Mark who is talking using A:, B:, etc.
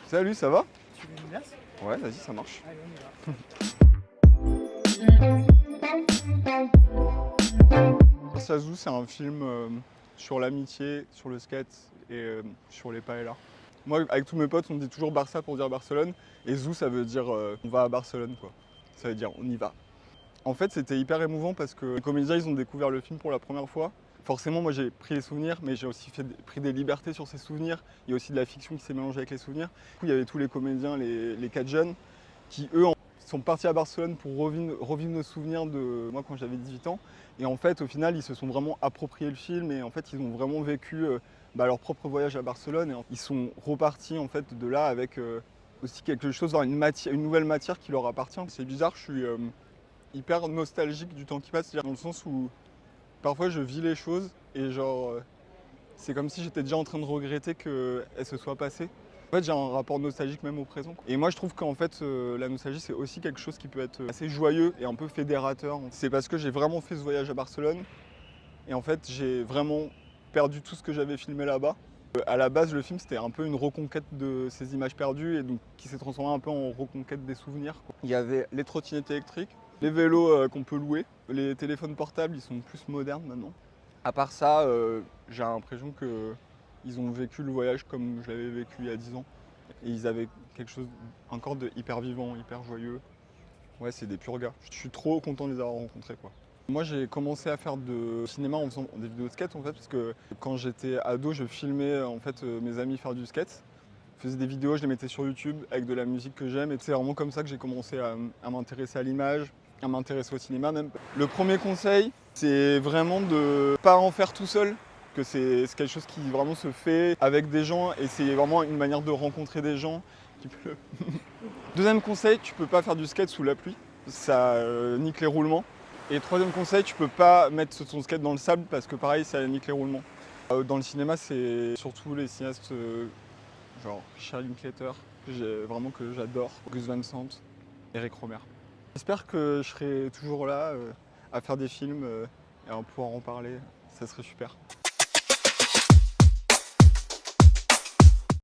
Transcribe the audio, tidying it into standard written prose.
A: Salut, ça va?
B: Tu veux une glace?
A: Ouais, vas-y, ça marche.
B: Allez, on y va.
A: Sazou, c'est un film sur l'amitié, sur le skate et sur les paellas. Moi, avec tous mes potes, on dit toujours Barça pour dire Barcelone. Et Zou, ça veut dire on va à Barcelone, quoi. Ça veut dire on y va. En fait, c'était hyper émouvant parce que les comédiens, ils ont découvert le film pour la première fois. Forcément, moi, j'ai pris les souvenirs, mais j'ai aussi pris des libertés sur ces souvenirs. Il y a aussi de la fiction qui s'est mélangée avec les souvenirs. Du coup, il y avait tous les comédiens, les 4 jeunes, qui, eux, sont partis à Barcelone pour revivre nos souvenirs de moi quand j'avais 18 ans. Et en fait, au final, ils se sont vraiment appropriés le film et en fait, ils ont vraiment vécu leur propre voyage à Barcelone. Et ils sont repartis en fait de là avec aussi quelque chose, une nouvelle matière qui leur appartient. C'est bizarre, je suis hyper nostalgique du temps qui passe, c'est-à-dire dans le sens où parfois je vis les choses et genre c'est comme si j'étais déjà en train de regretter qu'elles se soient passées. En fait, j'ai un rapport nostalgique même au présent. Et moi, je trouve qu'en fait, la nostalgie, c'est aussi quelque chose qui peut être assez joyeux et un peu fédérateur. C'est parce que j'ai vraiment fait ce voyage à Barcelone et en fait, j'ai vraiment perdu tout ce que j'avais filmé là-bas. À la base, le film, c'était un peu une reconquête de ces images perdues et donc qui s'est transformé un peu en reconquête des souvenirs, quoi. Il y avait les trottinettes électriques, les vélos qu'on peut louer, les téléphones portables, ils sont plus modernes maintenant. À part ça, j'ai l'impression qu'ils ont vécu le voyage comme je l'avais vécu il y a 10 ans. Et ils avaient quelque chose encore de hyper vivant, hyper joyeux. Ouais, c'est des purs gars. Je suis trop content de les avoir rencontrés, quoi. Moi, j'ai commencé à faire de cinéma en faisant des vidéos de skate, en fait, parce que quand j'étais ado, je filmais en fait mes amis faire du skate. Je faisais des vidéos, je les mettais sur YouTube avec de la musique que j'aime. Et c'est vraiment comme ça que j'ai commencé à m'intéresser à l'image, à m'intéresser au cinéma même. Le premier conseil, c'est vraiment de ne pas en faire tout seul, que c'est quelque chose qui vraiment se fait avec des gens et c'est vraiment une manière de rencontrer des gens qui pleut. Deuxième conseil, tu peux pas faire du skate sous la pluie, ça nique les roulements. Et troisième conseil, tu peux pas mettre ton skate dans le sable parce que pareil, ça nique les roulements. Dans le cinéma, c'est surtout les cinéastes genre Richard Linklater, que j'adore, Gus Van Sant, Eric Romer. J'espère que je serai toujours là à faire des films et à pouvoir en parler, ça serait super.